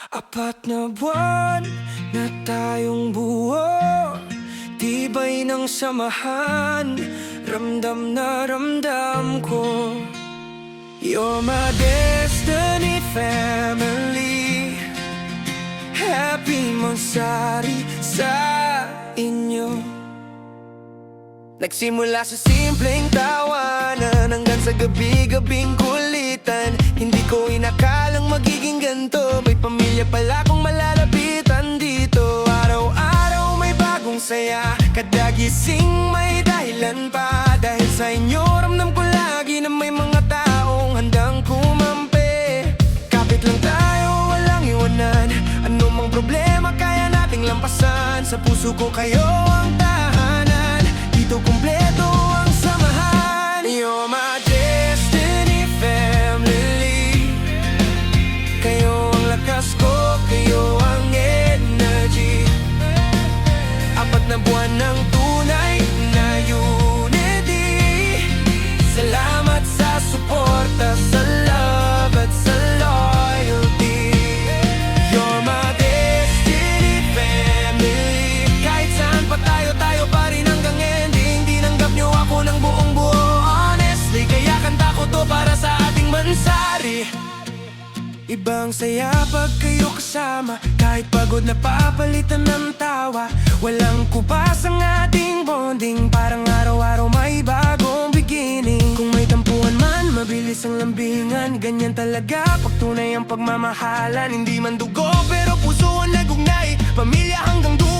4 na buwan na tayong buo, tibay ng samahan, ramdam na ramdam ko. You're my destiny family, happy magsari sa inyo. Nagsimula sa simpleng tawanan hanggang sa gabi-gabing kulitan. Hindi ko inakalang magiging ganito, may pamilya pala kong malalapitan dito. Araw-araw may bagong saya, kada gising may dahilan pa. Dahil sa inyo ramdam ko lagi na may mga taong handang kumampi. Kapit lang tayo, walang iwanan, ano mang problema kaya nating lampasan. Sa puso ko kayo ang tahanan, dito kumpleto ang samahan. You're my destiny family, kayo ang lakas ko, kayo ang energy. 4 na buwan ng tunay na unity. Salamat sa suporta, sa love at sa loyalty. You're my destiny family, kahit saan pa tayo, tayo pa rin hanggang ending. Tinanggap nyo ako ng buong buo, honestly, kaya kanta ko to para sa ating mansari. Ibang saya pag kayo kasama, kahit pagod na papalitan ng tawa. Walang kupas ang ating bonding, parang araw-araw may bagong beginning. Kung may tampuhan man, mabilis ang lambingan, ganyan talaga pag tunay ang pagmamahalan. Hindi man dugo pero puso ang nagugnay, pamilya hanggang dulo.